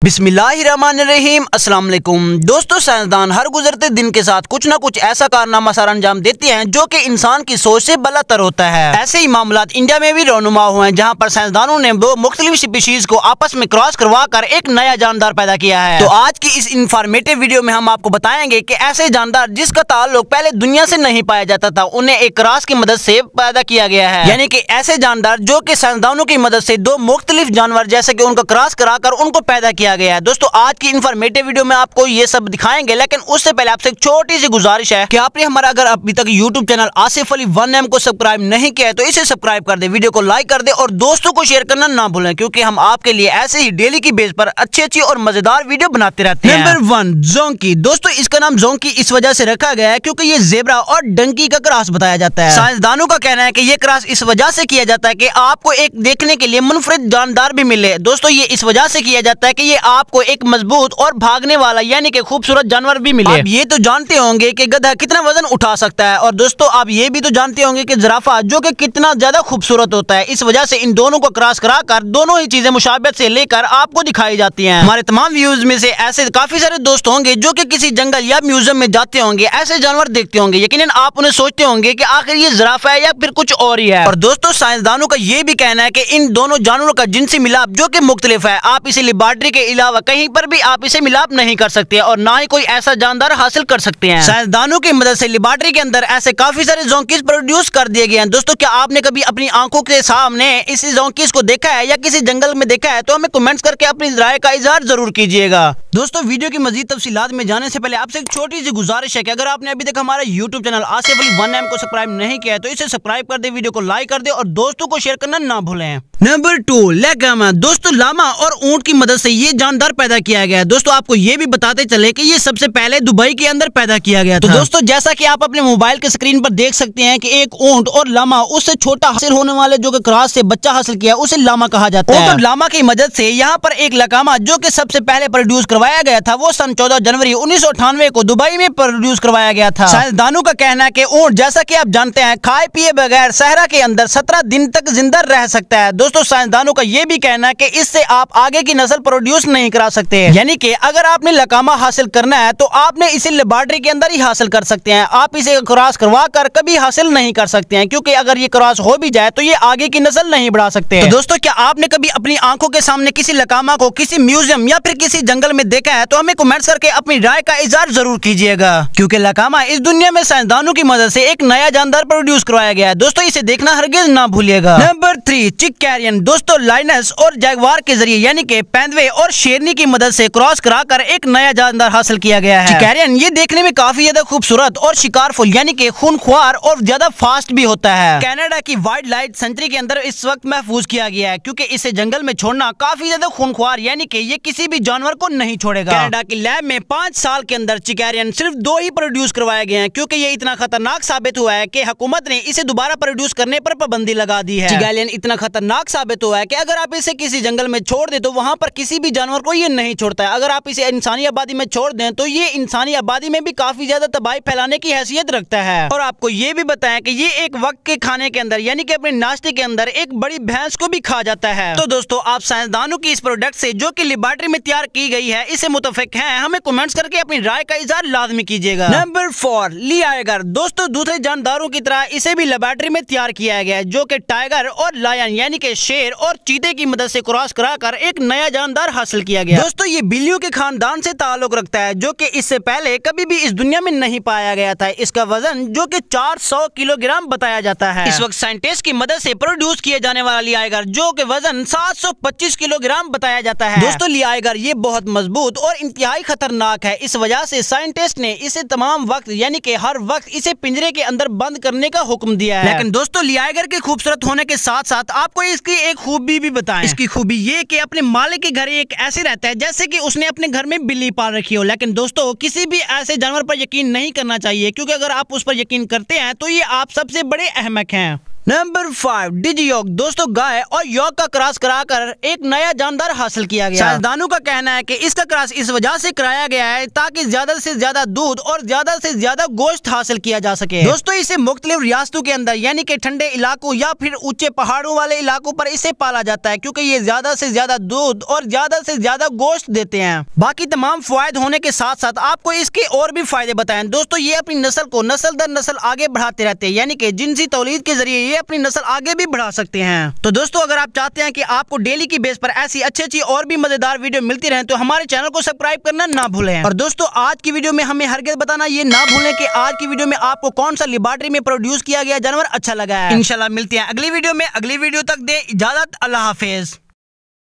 बिस्मिल्लाहिर्रहमानिर्रहीम। अस्सलाम वालेकुम दोस्तों, साइंसदान हर गुजरते दिन के साथ कुछ ना कुछ ऐसा कारनामा सर अंजाम देते हैं जो कि इंसान की सोच से बलातर होता है। ऐसे ही मामलात इंडिया में भी रोनुमा हुए हैं, जहां पर साइंसदानों ने दो मुख्तलिफ स्पीशीज को आपस में क्रॉस करवा कर एक नया जानदार पैदा किया है। तो आज की इस इंफॉर्मेटिव वीडियो में हम आपको बताएंगे कि ऐसे जानदार जिसका ताल्लुक पहले दुनिया से नहीं पाया जाता था, उन्हें एक क्रॉस की मदद से पैदा किया गया है। यानी कि ऐसे जानदार जो कि साइंसदानों की मदद से दो मुख्तलिफ जानवर जैसे कि उनका क्रॉस कराकर उनको पैदा किया गया है। दोस्तों, आज की इंफॉर्मेटिव वीडियो में आपको ये सब दिखाएंगे, लेकिन उससे पहले आपसे एक छोटी सी गुजारिश है कि आपने हमारा अगर अभी तक YouTube channel Asif Ali 1M को सब्सक्राइब नहीं किया है तो इसे सब्सक्राइब कर दे, वीडियो को लाइक कर दे और दोस्तों को शेयर करना ना भूलें, क्योंकि हम आपके लिए ऐसे ही डेली की बेस पर अच्छी और मजेदार वीडियो बनाते रहते हैं। नंबर 1, जोंकी। दोस्तों, इसका नाम जोंकी इस वजह से रखा गया है क्योंकि ये जेब्रा और डंकी का क्रॉस बताया जाता है। साइंसदानों का कहना है कि ये क्रॉस इस वजह से किया जाता है कि आपको एक देखने के लिए मुनफरिद जानदार भी मिले। दोस्तों, ये इस वजह से किया जाता है कि ये आपको एक मजबूत और भागने वाला यानी कि खूबसूरत जानवर भी मिले। आप ये तो जानते होंगे कि गधा कितना वजन उठा सकता है, और दोस्तों आप ये भी तो जानते होंगे कि जिराफा जो कि कितना ज्यादा खूबसूरत होता है। इस वजह से इन दोनों को क्रॉस कराकर दोनों ही चीजें मुशाबहत से लेकर आपको दिखाई जाती हैं। हमारे तमाम व्यूज में से ऐसे काफी सारे दोस्त होंगे जो कि किसी जंगल या म्यूजियम में जाते होंगे, ऐसे जानवर देखते होंगे, यकीनन आप उन्हें सोचते होंगे कि आखिर ये जिराफा है या फिर कुछ और ही है। और दोस्तों, साइंसदानों का ये भी कहना है कि इन दोनों जानवरों का जिनसी मिलाप जो कि मुख्तलिफ है, आप इसे लेबोरेटरी के अलावा कहीं पर भी आप इसे मिलाप नहीं कर सकते और ना ही कोई ऐसा जानदार हासिल कर सकते हैं। साइंसदानों की मदद से लेबोरेटरी के अंदर ऐसे काफी सारे जोंकीज प्रोड्यूस कर दिए गए हैं। दोस्तों, क्या आपने कभी अपनी आंखों के सामने इस जोंकीज को देखा है या किसी जंगल में देखा है? तो हमें कमेंट्स करके अपनी राय का इजहार जरूर कीजिएगा। दोस्तों, वीडियो की मजीद तफसीलात में जाने से पहले आपसे एक छोटी सी गुजारिश है कि अगर आपने अभी तक हमारा YouTube channel Asif Ali 1M को सब्सक्राइब नहीं किया है तो इसे सब्सक्राइब कर दे, वीडियो को लाइक कर दे और दोस्तों को शेयर करना ना भूलें। नंबर 2, लामा। दोस्तों, लामा और ऊंट की मदद से ये जानदार पैदा किया गया है। दोस्तों, आपको ये भी बताते चले कि ये सबसे पहले दुबई के अंदर पैदा किया गया था। तो दोस्तों, जैसा कि आप अपने मोबाइल के स्क्रीन पर देख सकते हैं कि एक ऊंट और लामा, उससे छोटा हासिल होने वाले जो कि क्रॉस से बच्चा हासिल किया उसे लामा कहा जाता है। ऊंट और लामा की मदद से यहाँ पर एक लकामा जो कि सबसे पहले प्रोड्यूस करवाया गया था, वो सन 14 जनवरी 1998 को दुबई में प्रोड्यूस करवाया गया था। साइंसदानों का कहना है कि ऊंट जैसा कि आप जानते हैं खाए पिए बगैर सहरा के अंदर 17 दिन तक जिंदा रह सकता है। दोस्तों, साइंसदानों का ये भी कहना है कि इससे आप आगे की नस्ल प्रोड्यूस नहीं करा सकते, यानी कि अगर आपने लकामा हासिल करना है तो आपने इसे लेबोरेटरी के अंदर ही हासिल कर सकते हैं। आप इसे क्रॉस करवा कर कभी हासिल नहीं कर सकते हैं, क्योंकि अगर ये क्रॉस हो भी जाए तो ये आगे की नस्ल नहीं बढ़ा सकते। तो दोस्तों, क्या आपने कभी अपनी आंखों के सामने किसी लकामा को किसी म्यूजियम या फिर किसी जंगल में देखा है? तो हमें कमेंट्स करके अपनी राय का इजहार जरूर कीजिएगा, क्योंकि लकामा इस दुनिया में साइंसदानों की मदद से एक नया जानदार प्रोड्यूस करवाया गया है। दोस्तों, इसे देखना हरगिज ना भूलिएगा। नंबर 3, चिकैरियन। दोस्तों, लाइनस और जैगवार के जरिए यानी कि पेंदवे और शेरनी की मदद से क्रॉस कराकर एक नया जानदार हासिल किया गया है। चिकैरियन ये देखने में काफी ज्यादा खूबसूरत और शिकारफुल यानी कि खूनख्वार और ज्यादा फास्ट भी होता है। कनाडा की वाइल्ड लाइफ सेंचुरी के अंदर इस वक्त महफूज किया गया है, क्योंकि इसे जंगल में छोड़ना काफी ज्यादा खूनख्वार यानी कि ये किसी भी जानवर को नहीं छोड़ेगा। कनाडा की लैब में 5 साल के अंदर चिकैरियन सिर्फ 2 ही प्रोड्यूस करवाए गए हैं, क्योंकि ये इतना खतरनाक साबित हुआ है कि हुकूमत ने इसे दोबारा प्रोड्यूस करने पर पाबंदी लगा दी है। चिकैरियन इतना खतरनाक साबित हुआ है कि अगर आप इसे किसी जंगल में छोड़ दे तो वहाँ पर किसी भी जानवर को ये नहीं छोड़ता है। अगर आप इसे इंसानी आबादी में छोड़ दें तो ये इंसानी आबादी में भी काफी ज्यादा तबाही फैलाने की हैसियत रखता है। और आपको ये भी बताएं कि ये एक वक्त के खाने के अंदर यानी कि अपने नाश्ते के अंदर एक बड़ी भैंस को भी खा जाता है। तो दोस्तों, आप साइंसदानों की इस प्रोडक्ट से जो कि लेबोरेटरी में तैयार की गई है इसे मुतफिक हैं? हमें कमेंट्स करके अपनी राय का इजहार लाजमी कीजिएगा। नंबर 4, लियागर। दोस्तों, दूसरे जानदारों की तरह इसे भी लेबोरेटरी में तैयार किया गया है, जो कि टाइगर और लायन यानी कि शेर और चीते की मदद से क्रॉस कराकर एक नया जानदार हासिल किया गया। दोस्तों, ये बिल्लियों के खानदान से ताल्लुक रखता है, जो कि इससे पहले कभी भी इस दुनिया में नहीं पाया गया था। इसका वजन जो कि 400 किलोग्राम बताया जाता है। इस वक्त साइंटिस्ट की मदद से प्रोड्यूस किए जाने वाला लियागर जो कि वजन 725 किलोग्राम बताया जाता है। दोस्तों, लियागर ये बहुत मजबूत और इंतहाई खतरनाक है। इस वजह से साइंटिस्ट ने इसे तमाम वक्त यानी कि हर वक्त इसे पिंजरे के अंदर बंद करने का हुक्म दिया है। लेकिन दोस्तों, लियागर के खूबसूरत होने के साथ साथ आपको इसकी एक खूबी भी बताएं। इसकी खूबी ये कि अपने मालिक के घर एक ऐसे रहता है जैसे कि उसने अपने घर में बिल्ली पाल रखी हो। लेकिन दोस्तों, किसी भी ऐसे जानवर पर यकीन नहीं करना चाहिए, क्योंकि अगर आप उस पर यकीन करते हैं तो ये आप सबसे बड़े अहमक हैं। नंबर 5 डिजियोग। दोस्तों गाय और योग का क्रॉस कराकर एक नया जानदार हासिल किया गया। साइंसदानों का कहना है कि इसका क्रॉस इस वजह से कराया गया है ताकि ज्यादा से ज्यादा दूध और ज्यादा से ज्यादा गोश्त हासिल किया जा सके। दोस्तों इसे मुख्तलिफ रियासतों के अंदर यानी कि ठंडे इलाकों या फिर ऊंचे पहाड़ों वाले इलाकों पर इसे पाला जाता है क्योंकि ये ज्यादा से ज्यादा दूध और ज्यादा से ज्यादा गोश्त देते हैं। बाकी तमाम फायदे होने के साथ साथ आपको इसके और भी फायदे बताएं। दोस्तों ये अपनी नस्ल को नस्ल दर नस्ल आगे बढ़ाते रहते हैं यानी कि जिनसी तौलीद के जरिए ये अपनी नस्ल आगे भी बढ़ा सकते हैं। तो दोस्तों अगर आप चाहते हैं कि आपको डेली की बेस पर ऐसी अच्छी और भी मजेदार वीडियो मिलती रहे तो हमारे चैनल को सब्सक्राइब करना ना भूलें। और दोस्तों आज की वीडियो में हमें हरगिज़ बताना ये ना भूलें कि आज की वीडियो में आपको कौन सा लेबोरेटरी में प्रोड्यूस किया गया जानवर अच्छा लगा है। इंशाल्लाह मिलते हैं अगली वीडियो में। अगली वीडियो तक दे इजाजत। अल्लाह हाफिज।